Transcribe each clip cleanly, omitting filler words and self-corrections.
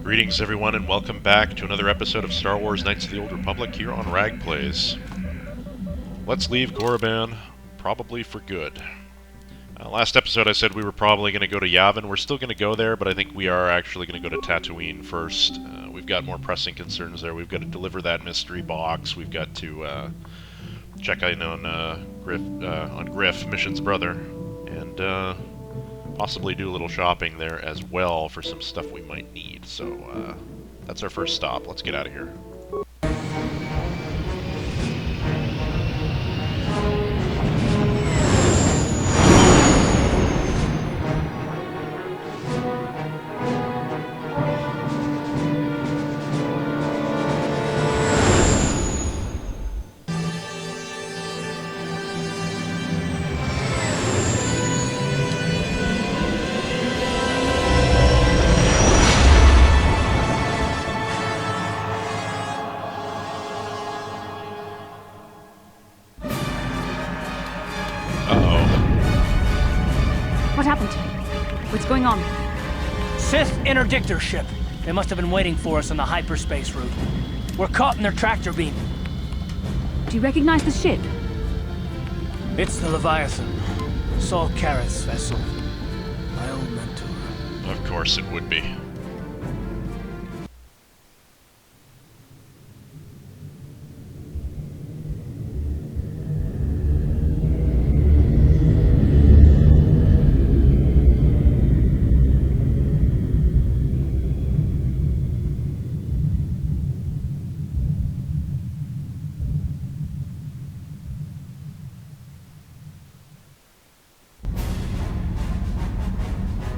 Greetings everyone and welcome back to another episode of Star Wars Knights of the Old Republic here on Rag Plays. Let's leave Korriban, probably for good. Last episode I said we were probably going to go to Yavin. We're still going to go there, but I think we are actually going to go to Tatooine first. We've got more pressing concerns there. We've got to deliver that mystery box. We've got to check in on Griff, Mission's brother, and possibly do a little shopping there as well for some stuff we might need. So that's our first stop. Let's get out of here. What happened? What's going on? Sith interdictor ship. They must have been waiting for us on the hyperspace route. We're caught in their tractor beam. Do you recognize the ship? It's the Leviathan. Saul Karath's vessel. My old mentor. Of course it would be.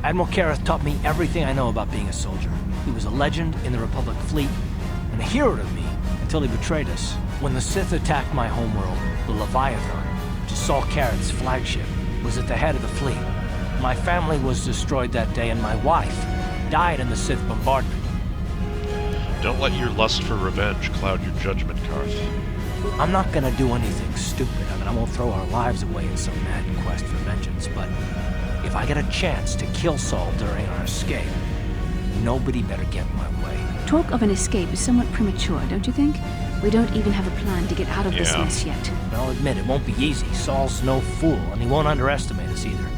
Admiral Karath taught me everything I know about being a soldier. He was a legend in the Republic fleet, and a hero to me until he betrayed us. When the Sith attacked my homeworld, the Leviathan, which is Saul Karath's flagship, was at the head of the fleet. My family was destroyed that day, and my wife died in the Sith bombardment. Don't let your lust for revenge cloud your judgment, Karth. I'm not gonna do anything stupid. I won't throw our lives away in some mad quest for vengeance, but if I get a chance to kill Saul during our escape, nobody better get in my way. Talk of an escape is somewhat premature, don't you think? We don't even have a plan to get out of this mess yet. I'll admit, it won't be easy. Saul's no fool, and he won't underestimate us either.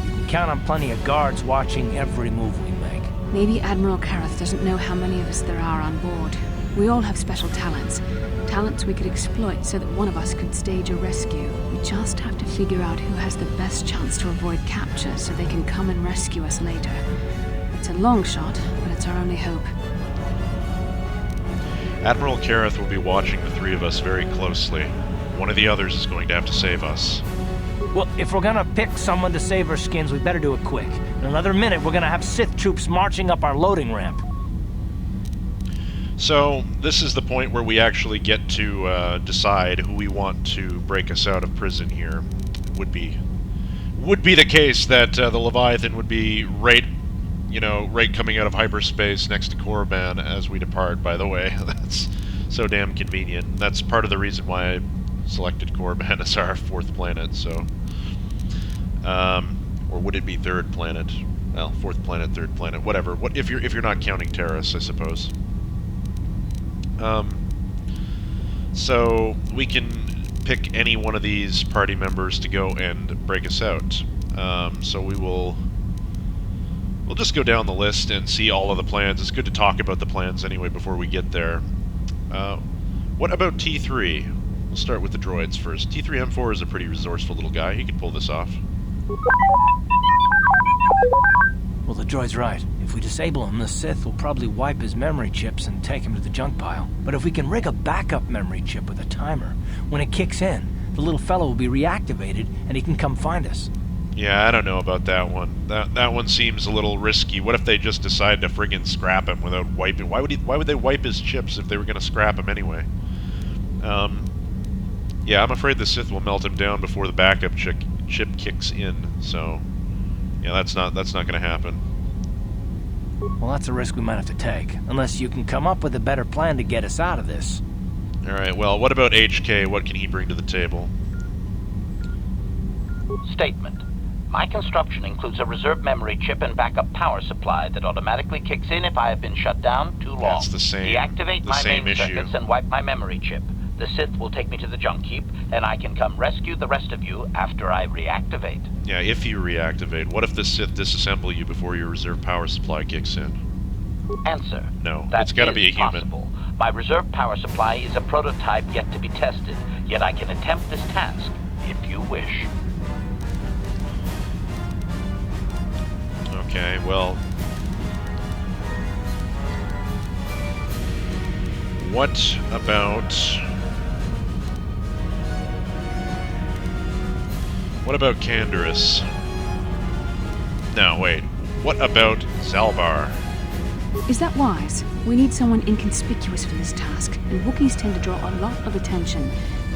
You can count on plenty of guards watching every move we make. Maybe Admiral Karath doesn't know how many of us there are on board. We all have special talents. Talents we could exploit so that one of us could stage a rescue. We just have to figure out who has the best chance to avoid capture so they can come and rescue us later. It's a long shot, but it's our only hope. Admiral Karath will be watching the three of us very closely. One of the others is going to have to save us. Well, if we're gonna pick someone to save our skins, we better do it quick. In another minute, we're gonna have Sith troops marching up our loading ramp. So, this is the point where we actually get to decide who we want to break us out of prison here. Would be the case that the Leviathan would be right coming out of hyperspace next to Korriban as we depart, by the way. That's so damn convenient. That's part of the reason why I selected Korriban as our fourth planet, so... or would it be third planet? Well, fourth planet, third planet, whatever. What if you're not counting Terrace, I suppose. So we can pick any one of these party members to go and break us out. So we'll just go down the list and see all of the plans. It's good to talk about the plans anyway before we get there. What about T3? We'll start with the droids first. T3M4 is a pretty resourceful little guy. He can pull this off. Well, the droid's right. If we disable him, the Sith will probably wipe his memory chips and take him to the junk pile. But if we can rig a backup memory chip with a timer, when it kicks in, the little fellow will be reactivated and he can come find us. Yeah, I don't know about that one. That one seems a little risky. What if they just decide to friggin' scrap him without wiping? Why would they wipe his chips if they were gonna scrap him anyway? Yeah, I'm afraid the Sith will melt him down before the backup chip kicks in. So, yeah, that's not gonna happen. Well, that's a risk we might have to take, unless you can come up with a better plan to get us out of this. Alright, well, what about HK? What can he bring to the table? Statement. My construction includes a reserve memory chip and backup power supply that automatically kicks in if I have been shut down too long. That's the same. Deactivate my main issue. circuits and wipe my memory chip. The Sith will take me to the junk heap, and I can come rescue the rest of you after I reactivate. Yeah, if you reactivate. What if the Sith disassemble you before your reserve power supply kicks in? Answer. No, That it's gotta is be a human. possible. My reserve power supply is a prototype yet to be tested, yet I can attempt this task, if you wish. Okay, well... What about... What about Canderous? No, wait. What about Zalbar? Is that wise? We need someone inconspicuous for this task, and Wookiees tend to draw a lot of attention,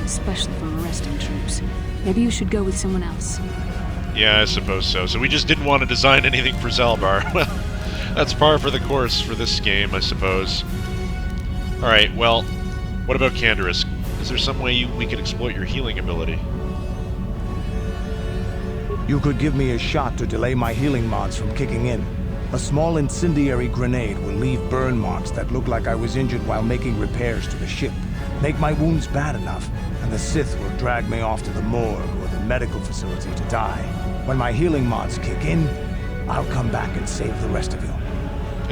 especially from arresting troops. Maybe you should go with someone else. Yeah, I suppose so. So we just didn't want to design anything for Zalbar. Well, that's par for the course for this game, I suppose. Alright, well, what about Canderous? Is there some way we could exploit your healing ability? You could give me a shot to delay my healing mods from kicking in. A small incendiary grenade will leave burn marks that look like I was injured while making repairs to the ship. Make my wounds bad enough, and the Sith will drag me off to the morgue or the medical facility to die. When my healing mods kick in, I'll come back and save the rest of you.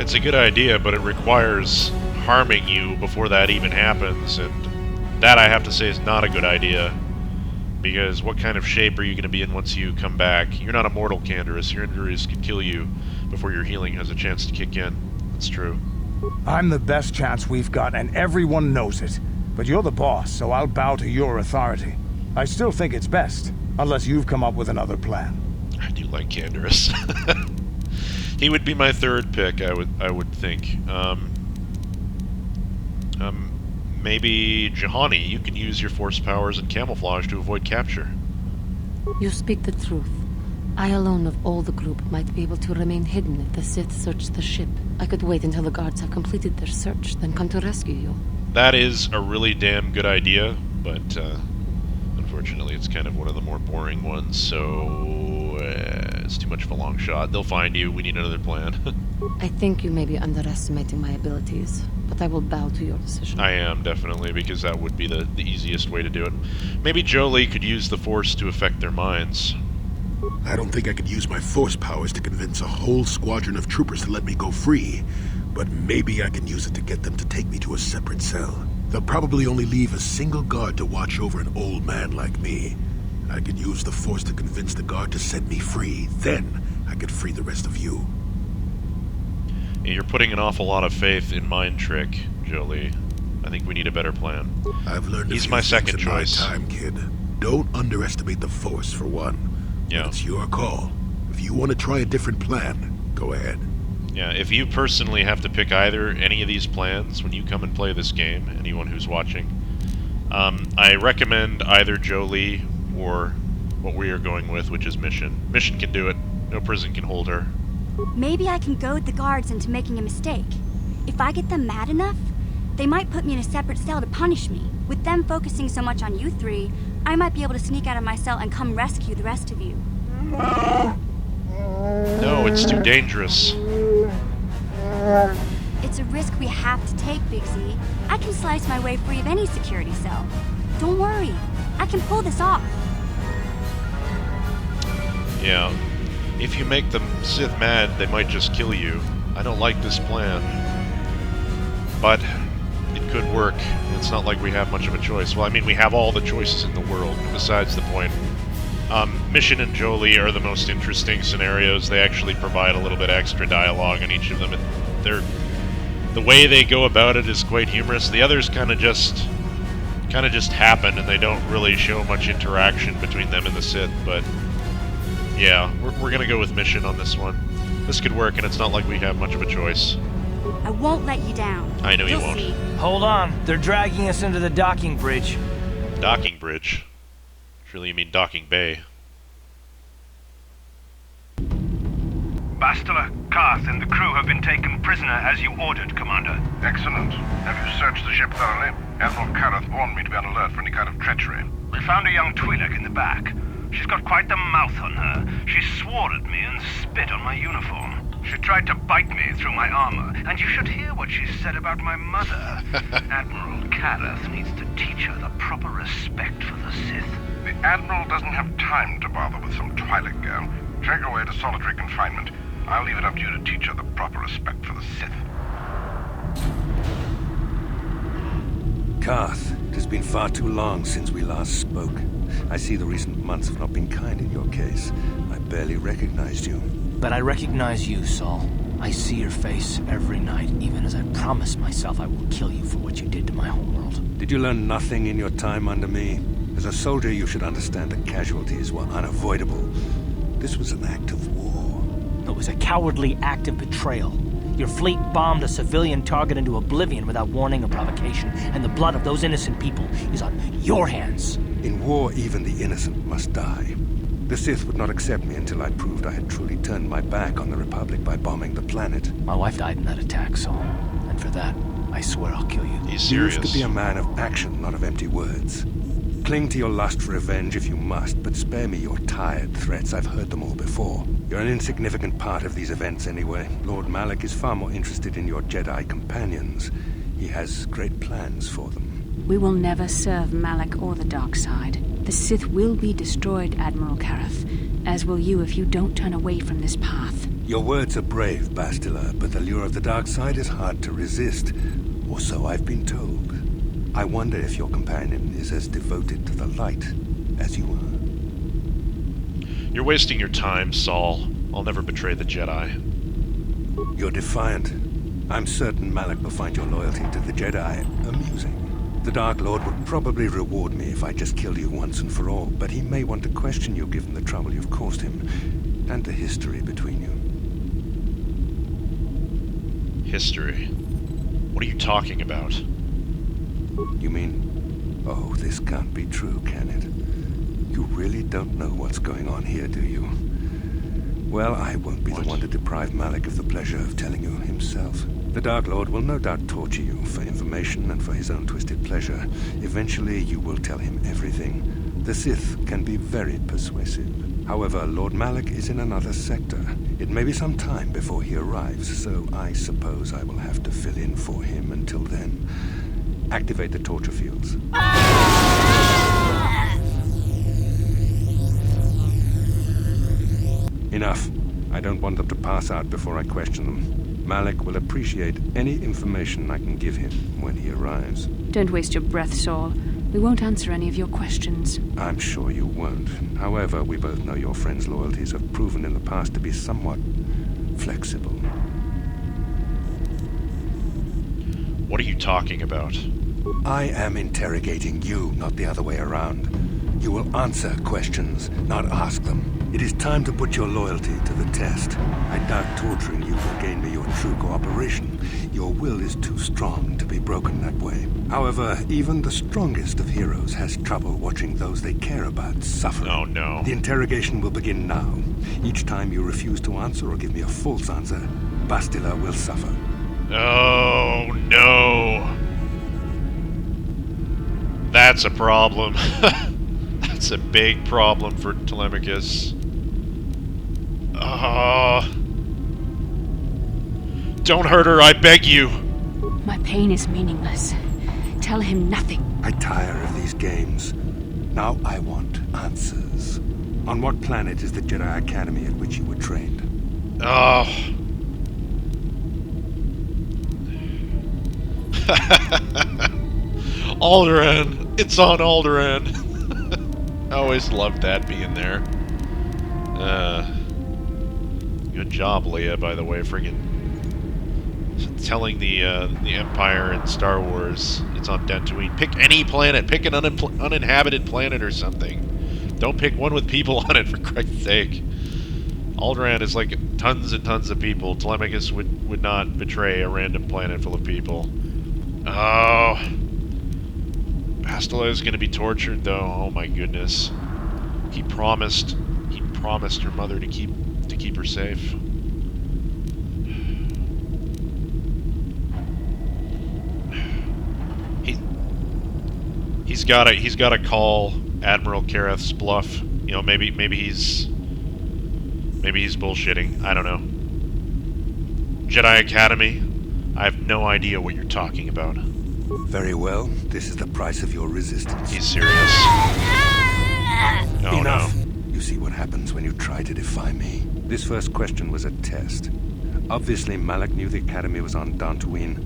It's a good idea, but it requires harming you before that even happens, and that, I have to say, is not a good idea. Because what kind of shape are you going to be in once you come back? You're not a mortal, Canderous. Your injuries could kill you before your healing has a chance to kick in. That's true. I'm the best chance we've got, and everyone knows it. But you're the boss, so I'll bow to your authority. I still think it's best, unless you've come up with another plan. I do like Canderous. He would be my third pick, I would think. Maybe Juhani. You can use your force powers and camouflage to avoid capture. You speak the truth. I alone of all the group might be able to remain hidden if the Sith search the ship. I could wait until the guards have completed their search, then come to rescue you. That is a really damn good idea, but unfortunately it's kind of one of the more boring ones, so it's too much of a long shot. They'll find you. We need another plan. I think you may be underestimating my abilities, but I will bow to your decision. I am, definitely, because that would be the easiest way to do it. Maybe Jolie could use the Force to affect their minds. I don't think I could use my force powers to convince a whole squadron of troopers to let me go free, but maybe I can use it to get them to take me to a separate cell. They'll probably only leave a single guard to watch over an old man like me. I could use the force to convince the guard to set me free. Then I could free the rest of you. You're putting an awful lot of faith in Mind Trick, Jolie. I think we need a better plan. I've learned He's my second in choice. my time, kid. Don't underestimate the force, for one. Yeah. It's your call. If you want to try a different plan, go ahead. Yeah, if you personally have to pick any of these plans when you come and play this game, anyone who's watching, I recommend either Jolie or what we are going with, which is Mission. Mission can do it. No prison can hold her. Maybe I can goad the guards into making a mistake. If I get them mad enough, they might put me in a separate cell to punish me. With them focusing so much on you three, I might be able to sneak out of my cell and come rescue the rest of you. No, it's too dangerous. It's a risk we have to take, Big Z. I can slice my way free of any security cell. Don't worry, I can pull this off. Yeah. If you make them Sith mad, they might just kill you. I don't like this plan. But it could work. It's not like we have much of a choice. Well, I mean, we have all the choices in the world, besides the point. Mission and Jolie are the most interesting scenarios. They actually provide a little bit extra dialogue in each of them. The way they go about it is quite humorous. The others kind of just happen, and they don't really show much interaction between them and the Sith, but yeah, we're gonna go with Mission on this one. This could work, and it's not like we have much of a choice. I won't let you down. I know you You'll won't. see. Hold on. They're dragging us into the docking bridge. Docking bridge? Surely you mean docking bay. Bastila, Karth, and the crew have been taken prisoner as you ordered, Commander. Excellent. Have you searched the ship thoroughly? Admiral Karth warned me to be on alert for any kind of treachery. We found a young Twi'lek in the back. She's got quite the mouth on her. She swore at me and spit on my uniform. She tried to bite me through my armor, and you should hear what she said about my mother. Admiral Kareth needs to teach her the proper respect for the Sith. The Admiral doesn't have time to bother with some Twi'lek girl. Take her away to solitary confinement. I'll leave it up to you to teach her the proper respect for the Sith. Karth, it has been far too long since we last spoke. I see the recent months have not been kind in your case. I barely recognized you. But I recognize you, Saul. I see your face every night, even as I promise myself I will kill you for what you did to my homeworld. Did you learn nothing in your time under me? As a soldier, you should understand that casualties were unavoidable. This was an act of war. It was a cowardly act of betrayal. Your fleet bombed a civilian target into oblivion without warning or provocation, and the blood of those innocent people is on your hands. In war, even the innocent must die. The Sith would not accept me until I proved I had truly turned my back on the Republic by bombing the planet. My wife died in that attack, Saul. And for that, I swear I'll kill you. He's serious. You used to be a man of action, not of empty words. Cling to your lust for revenge if you must, but spare me your tired threats. I've heard them all before. You're an insignificant part of these events anyway. Lord Malak is far more interested in your Jedi companions. He has great plans for them. We will never serve Malak or the dark side. The Sith will be destroyed, Admiral Kareth, as will you if you don't turn away from this path. Your words are brave, Bastila, but the lure of the dark side is hard to resist. Or so I've been told. I wonder if your companion is as devoted to the light as you are. You're wasting your time, Saul. I'll never betray the Jedi. You're defiant. I'm certain Malak will find your loyalty to the Jedi amusing. The Dark Lord would probably reward me if I just killed you once and for all, but he may want to question you given the trouble you've caused him, and the history between you. History? What are you talking about? You mean... Oh, this can't be true, can it? You really don't know what's going on here, do you? Well, I won't be the one to deprive Malak of the pleasure of telling you himself. The Dark Lord will no doubt torture you for information and for his own twisted pleasure. Eventually, you will tell him everything. The Sith can be very persuasive. However, Lord Malak is in another sector. It may be some time before he arrives, so I suppose I will have to fill in for him until then. Activate the torture fields. Enough. I don't want them to pass out before I question them. Malak will appreciate any information I can give him when he arrives. Don't waste your breath, Saul. We won't answer any of your questions. I'm sure you won't. However, we both know your friend's loyalties have proven in the past to be somewhat flexible. What are you talking about? I am interrogating you, not the other way around. You will answer questions, not ask them. It is time to put your loyalty to the test. I doubt torturing you will gain me your true cooperation. Your will is too strong to be broken that way. However, even the strongest of heroes has trouble watching those they care about suffer. Oh, no. The interrogation will begin now. Each time you refuse to answer or give me a false answer, Bastila will suffer. Oh, no. That's a problem. That's a big problem for Telemachus. Don't hurt her, I beg you. My pain is meaningless. Tell him nothing. I tire of these games. Now I want answers. On what planet is the Jedi Academy at which you were trained? Oh. Alderaan. It's on Alderaan. I always loved that being there. Good job, Leia, by the way, friggin' telling the Empire in Star Wars it's on Dantooine. Pick any planet. Pick an uninhabited planet or something. Don't pick one with people on it, for Christ's sake. Alderaan is like tons and tons of people. Telemachus would not betray a random planet full of people. Oh. Bastila is going to be tortured, though. Oh my goodness. He promised her mother to keep her safe. He's got to call Admiral Kareth's bluff know, maybe he's bullshitting. I don't know. Jedi Academy, I have no idea what you're talking about. Very well. This is the price of your resistance. He's serious. Oh, Enough. no. You see what happens when you try to defy me. This first question was a test. Obviously, Malak knew the Academy was on Dantooine,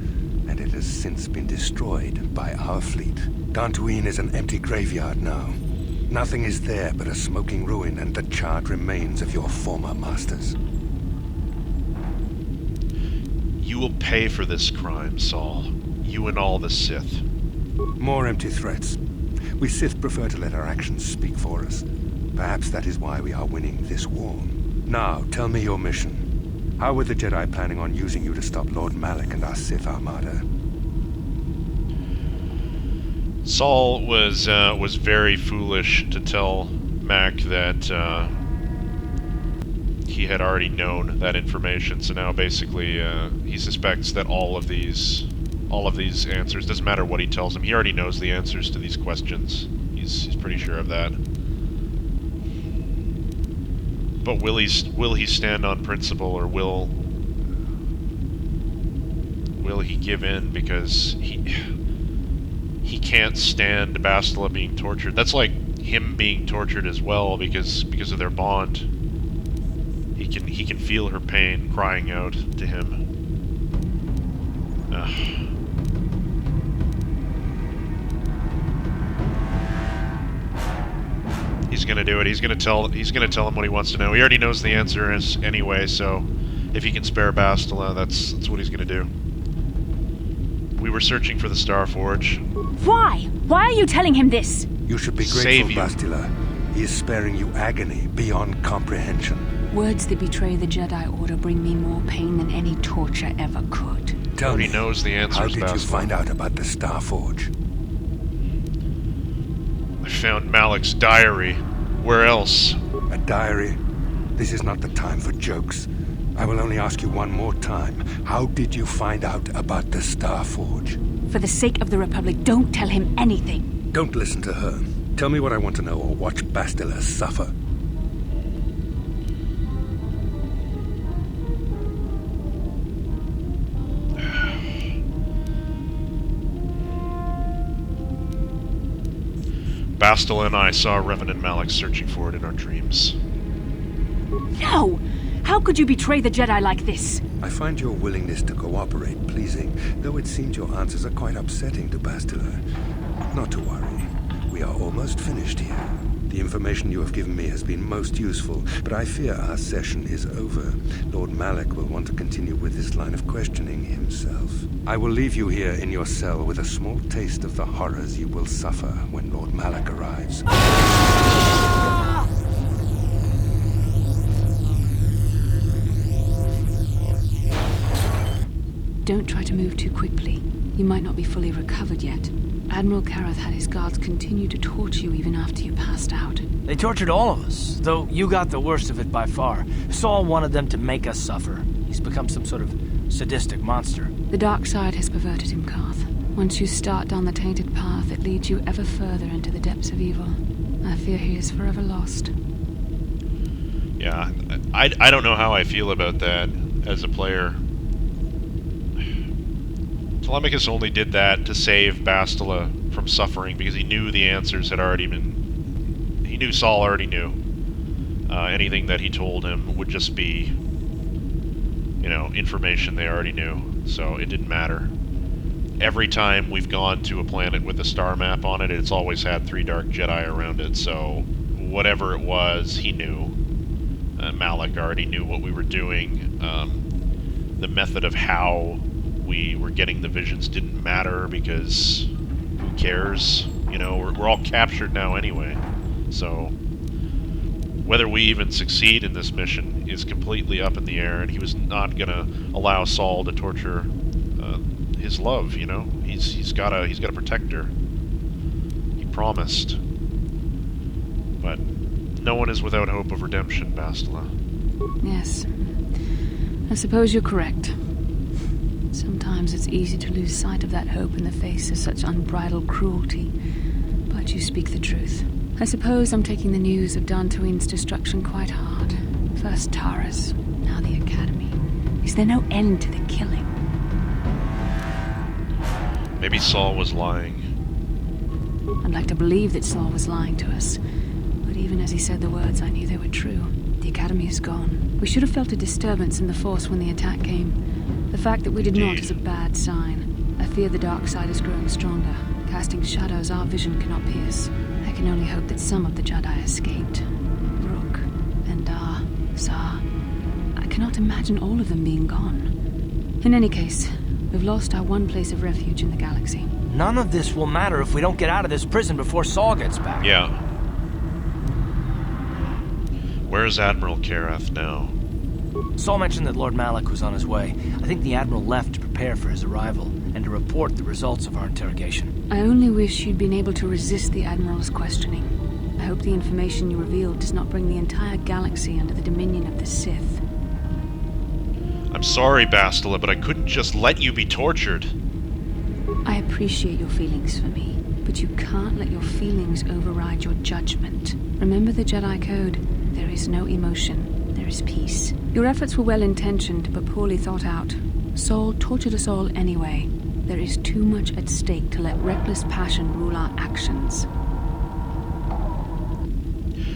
and it has since been destroyed by our fleet. Dantooine is an empty graveyard now. Nothing is there but a smoking ruin and the charred remains of your former masters. You will pay for this crime, Saul. You and all the Sith. More empty threats. We Sith prefer to let our actions speak for us. Perhaps that is why we are winning this war. Now, tell me your mission. How were the Jedi planning on using you to stop Lord Malak and our Sith Armada? Saul was very foolish to tell Mac that he had already known that information. So now basically he suspects that all of these answers, doesn't matter what he tells him, he already knows the answers to these questions. He's pretty sure of that. But will he stand on principle, or will he give in because he can't stand Bastila being tortured? That's like him being tortured as well because of their bond. He can feel her pain crying out to him. He's gonna do it. He's gonna tell him what he wants to know. He already knows the answer anyway, so if he can spare Bastila, that's what he's gonna do. We were searching for the Star Forge. Why? Why are you telling him this? You should be grateful, Bastila. He is sparing you agony beyond comprehension. Words that betray the Jedi Order bring me more pain than any torture ever could. Tell me, he knows the answers, how did Bastila. you find out about the Star Forge? I found Malak's diary. Where else? A diary? This is not the time for jokes. I will only ask you one more time. How did you find out about the Star Forge? For the sake of the Republic, don't tell him anything. Don't listen to her. Tell me what I want to know, or watch Bastila suffer. Bastila and I saw Revenant Malak searching for it in our dreams. No! How could you betray the Jedi like this? I find your willingness to cooperate pleasing, though it seems your answers are quite upsetting to Bastila. Not to worry. We are almost finished here. The information you have given me has been most useful, but I fear our session is over. Lord Malak will want to continue with this line of questioning himself. I will leave you here in your cell with a small taste of the horrors you will suffer when Lord Malak arrives. Don't try to move too quickly. You might not be fully recovered yet. Admiral Karath had his guards continue to torture you even after you passed out. They tortured all of us, though you got the worst of it by far. Saul wanted them to make us suffer. He's become some sort of sadistic monster. The dark side has perverted him, Karth. Once you start down the tainted path, it leads you ever further into the depths of evil. I fear he is forever lost. Yeah, I don't know how I feel about that as a player. Telemachus only did that to save Bastila from suffering because he knew the answers had already been... He knew Saul already knew. Anything that he told him would just be, you know, information they already knew, so it didn't matter. Every time we've gone to a planet with a star map on it, it's always had 3 dark Jedi around it, so whatever it was, he knew. Malak already knew what we were doing. The method of how we were getting the visions didn't matter because who cares? You know, we're all captured now anyway. So whether we even succeed in this mission is completely up in the air, and he was not gonna allow Saul to torture his love. You know, he's gotta protect her. He promised. But no one is without hope of redemption, Bastila. Yes. I suppose you're correct. Sometimes it's easy to lose sight of that hope in the face of such unbridled cruelty. But you speak the truth. I suppose I'm taking the news of Dantooine's destruction quite hard. First Taras, now the Academy. Is there no end to the killing? Maybe Saul was lying. I'd like to believe that Saul was lying to us. But even as he said the words, I knew they were true. The Academy is gone. We should have felt a disturbance in the Force when the attack came. The fact that we did not is a bad sign. I fear the dark side is growing stronger, casting shadows our vision cannot pierce. I can only hope that some of the Jedi escaped. Rook, Endar, Zar. I cannot imagine all of them being gone. In any case, we've lost our one place of refuge in the galaxy. None of this will matter if we don't get out of this prison before Saul gets back. Yeah. Where's Admiral Karath now? Saul mentioned that Lord Malak was on his way. I think the Admiral left to prepare for his arrival and to report the results of our interrogation. I only wish you'd been able to resist the Admiral's questioning. I hope the information you revealed does not bring the entire galaxy under the dominion of the Sith. I'm sorry, Bastila, but I couldn't just let you be tortured. I appreciate your feelings for me, but you can't let your feelings override your judgment. Remember the Jedi Code. There is no emotion. There is peace. Your efforts were well-intentioned, but poorly thought out. Saul tortured us all anyway. There is too much at stake to let reckless passion rule our actions.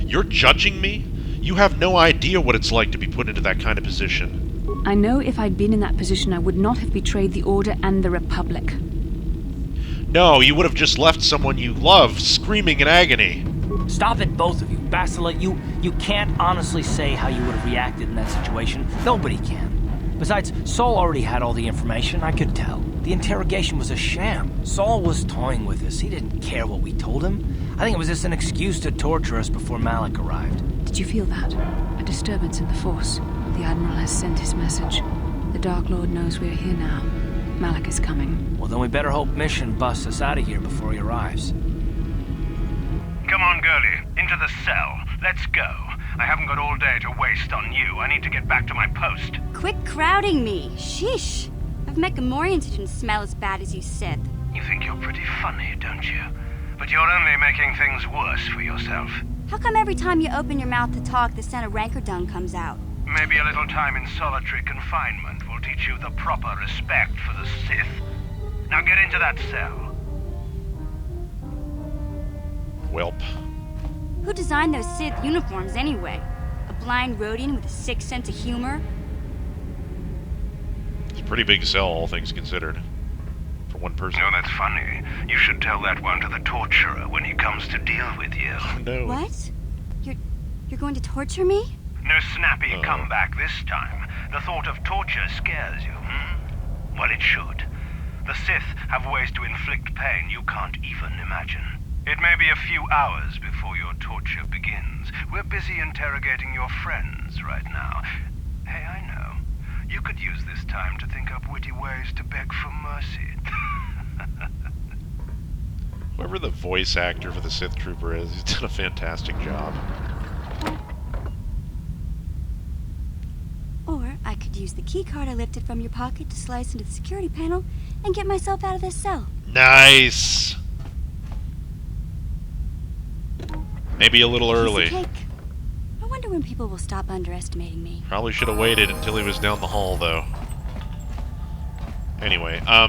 You're judging me? You have no idea what it's like to be put into that kind of position. I know if I'd been in that position, I would not have betrayed the Order and the Republic. No, you would have just left someone you love screaming in agony. Stop it, both of you. Bastila, you can't honestly say how you would have reacted in that situation. Nobody can. Besides, Saul already had all the information. I could tell. The interrogation was a sham. Saul was toying with us. He didn't care what we told him. I think it was just an excuse to torture us before Malak arrived. Did you feel that? A disturbance in the Force. The Admiral has sent his message. The Dark Lord knows we're here now. Malak is coming. Well, then we better hope Mission busts us out of here before he arrives. Come on, girlie. Into the cell. Let's go. I haven't got all day to waste on you. I need to get back to my post. Quit crowding me. Sheesh. I've met Gamorreans who didn't smell as bad as you Sith. You think you're pretty funny, don't you? But you're only making things worse for yourself. How come every time you open your mouth to talk, the scent of rancor dung comes out? Maybe a little time in solitary confinement will teach you the proper respect for the Sith. Now get into that cell. Welp. Who designed those Sith uniforms anyway? A blind Rodian with a sick sense of humor? It's a pretty big cell, all things considered. For one person. No, that's funny. You should tell that one to the torturer when he comes to deal with you. Oh, no. What? You're going to torture me? No snappy comeback this time. The thought of torture scares you, hmm? Well, it should. The Sith have ways to inflict pain you can't even imagine. It may be a few hours before your torture begins. We're busy interrogating your friends right now. Hey, I know. You could use this time to think up witty ways to beg for mercy. Whoever the voice actor for the Sith Trooper is, he's done a fantastic job. Or I could use the keycard I lifted from your pocket to slice into the security panel and get myself out of this cell. Nice! Maybe a little early. Piece of cake. I wonder when people will stop underestimating me. Probably should have waited until he was down the hall, though. Anyway, I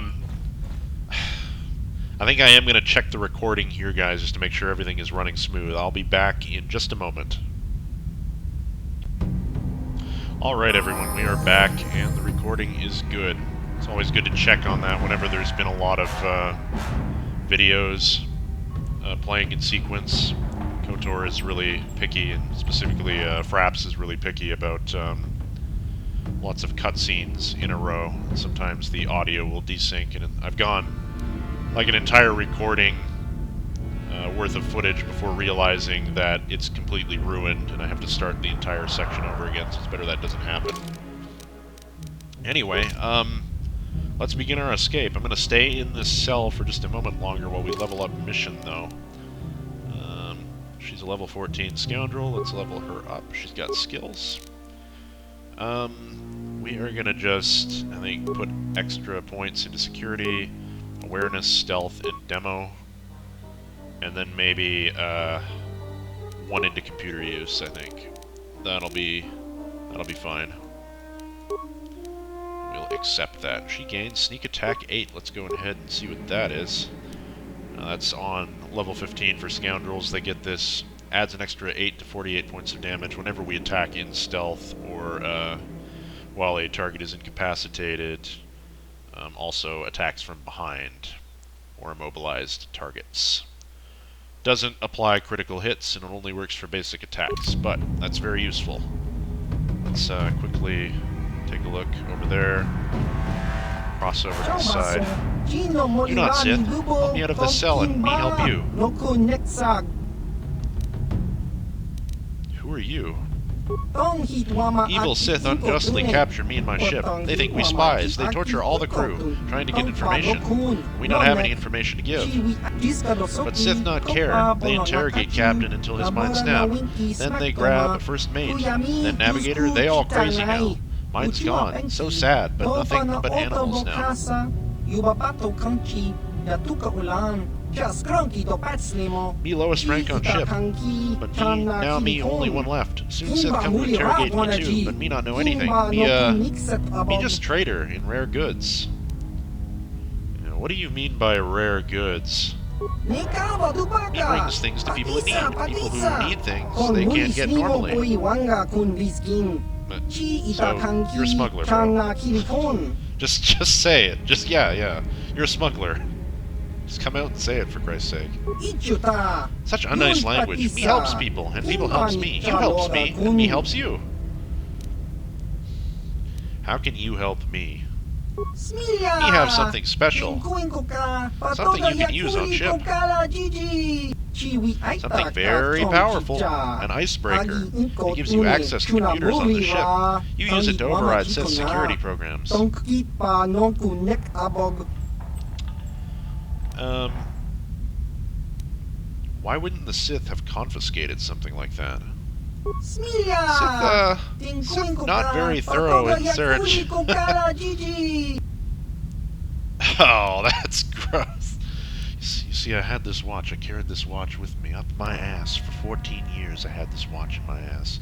think I am going to check the recording here, guys, just to make sure everything is running smooth. I'll be back in just a moment. Alright, everyone, we are back, and the recording is good. It's always good to check on that whenever there's been a lot of videos playing in sequence. KotOR is really picky, and specifically Fraps is really picky about lots of cutscenes in a row. Sometimes the audio will desync, and I've gone like an entire recording worth of footage before realizing that it's completely ruined, and I have to start the entire section over again, so it's better that doesn't happen. Anyway, let's begin our escape. I'm going to stay in this cell for just a moment longer while we level up Mission, though. She's a level 14 scoundrel. Let's level her up. She's got skills. We are going to just, I think, put extra points into security, awareness, stealth, and demo. And then maybe one into computer use, I think. That'll be fine. We'll accept that. She gains sneak attack 8. Let's go ahead and see what that is. That's on level 15 for scoundrels. They get this. Adds an extra 8 to 48 points of damage whenever we attack in stealth or while a target is incapacitated. Also attacks from behind or immobilized targets. Doesn't apply critical hits and it only works for basic attacks, but that's very useful. Let's quickly take a look over there. Cross over to the side. You not Sith. Help me out of this cell and me help you. Who are you? Evil Sith unjustly captured me and my ship. They think we spies. They torture all the crew, trying to get information. We don't have any information to give. But Sith not care. They interrogate Captain until his mind snap. Then they grab First Mate. Then Navigator. They all crazy now. Mine's gone. So sad, but nothing but animals now. Me lowest rank on ship, but me, now me only one left. Soon Sith come to interrogate me too, but me not know anything. Me just trader in rare goods. You know, what do you mean by rare goods? Me brings things to people in need. People who need things they can't get normally. So, you're a smuggler, bro. Just say it. Yeah. You're a smuggler. Just come out and say it, for Christ's sake. Such unnice language. Me helps people, and people helps me. You helps me, and me helps you. How can you help me? Me have something special. Something you can use on ship. Something very powerful. An icebreaker. It gives you access to computers on the ship. You use it to override Sith security programs. Why wouldn't the Sith have confiscated something like that? Sith, not very thorough in search. Oh, that's gross. You see, I had this watch. I carried this watch with me up my ass. For 14 years, I had this watch in my ass.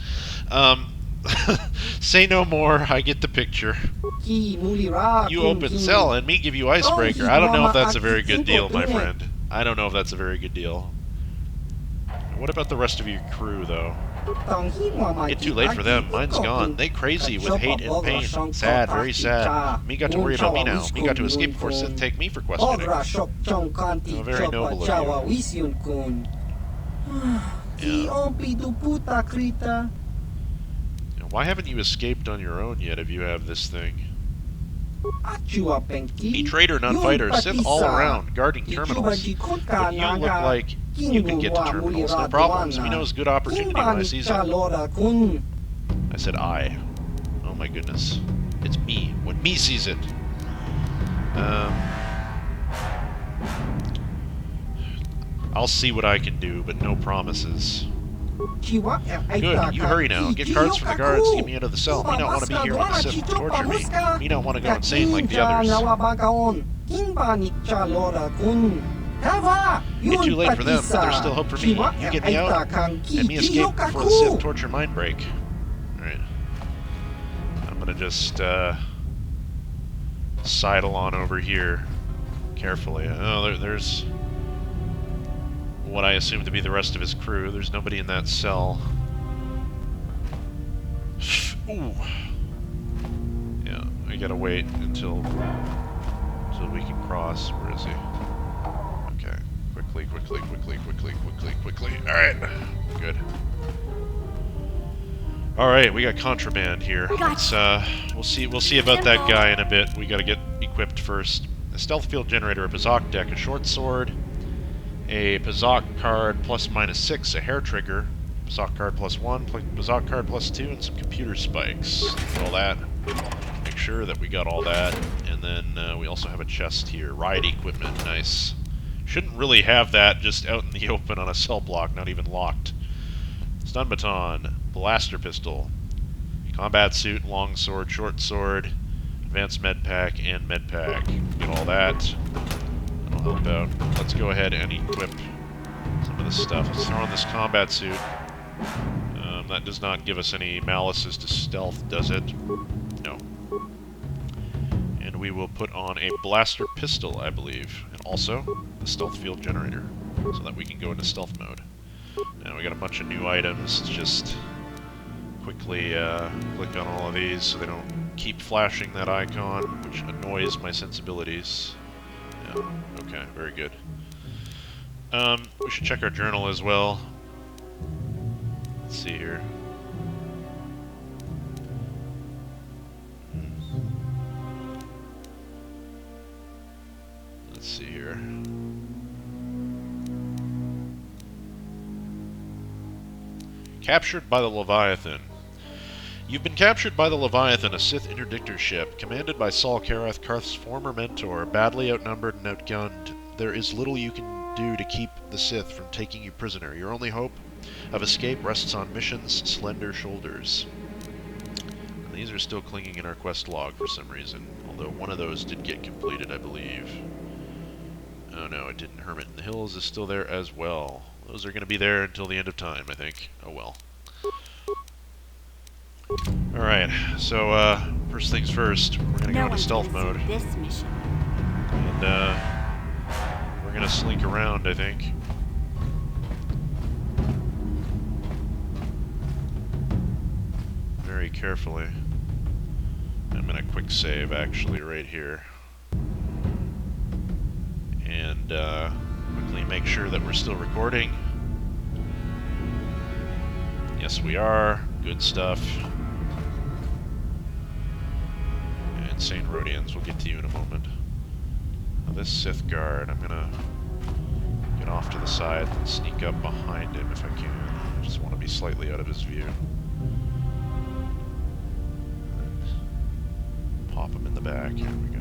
Say no more. I get the picture. You open cell and me give you icebreaker. I don't know if that's a very good deal, my friend. I don't know if that's a very good deal. What about the rest of your crew, though? It's too late for them. Mine's gone. They crazy with hate and pain. Sad, very sad. Me got to worry about me now. Me got to escape before Sith take me for questioning. Oh, very noble of you. Yeah. Why haven't you escaped on your own yet if you have this thing? Me trader, non-fighter, Sith all around, guarding terminals. But you look like you can get to terminals, no problems. Me knows good opportunity when I sees it. I said I. Oh my goodness. It's me, when me sees it. I'll see what I can do, but no promises. Good, you hurry now. Get cards from the guards to get me out of the cell. Me not want to be here when the Sith torture me. Me not want to go insane like the others. It's too late for them, but there's still hope for me. You get me out, and me escape before the Sith torture mind break. Alright. I'm gonna just, sidle on over here carefully. Oh, there's what I assume to be the rest of his crew. There's nobody in that cell. Ooh. Yeah, I gotta wait until we can cross. Where is he? Okay. Quickly. Alright. Good. Alright, we got contraband here. Let's we'll see about that guy in a bit. We gotta get equipped first. A stealth field generator, a Bazak deck, a short sword, a Bazak card ±6, a hair trigger, Bazak card +1, Bazak card +2, and some computer spikes. Get all that. Make sure that we got all that. And then we also have a chest here. Ride equipment, nice. Shouldn't really have that just out in the open on a cell block, not even locked. Stun baton, blaster pistol, combat suit, long sword, short sword, advanced med pack, and med pack. Get all that. That'll help out. Let's go ahead and equip some of this stuff. Let's throw on this combat suit. That does not give us any malices to stealth, does it? No. And we will put on a blaster pistol, I believe. And also, the stealth field generator, so that we can go into stealth mode. Now we got a bunch of new items. Just quickly click on all of these so they don't keep flashing that icon, which annoys my sensibilities. Yeah, okay, very good. We should check our journal as well. Let's see here. Let's see here. Captured by the Leviathan. You've been captured by the Leviathan, a Sith interdictor ship, commanded by Saul Karath, Karth's former mentor. Badly outnumbered and outgunned, there is little you can do to keep the Sith from taking you prisoner. Your only hope of escape rests on Mission's slender shoulders. And these are still clinging in our quest log for some reason, although one of those did get completed, I believe. Oh no, it didn't. Hermit in the Hills is still there as well. Those are going to be there until the end of time, I think. Oh well. Alright, so first things first, we're going to go into stealth mode. This mission. And we're going to slink around, I think. Very carefully. I'm going to quick save, actually, right here. And quickly make sure that we're still recording. Yes, we are. Good stuff. Insane Rhodians, we'll get to you in a moment. Now this Sith Guard, I'm gonna get off to the side and sneak up behind him if I can. I just want to be slightly out of his view. And pop him in the back, here we go.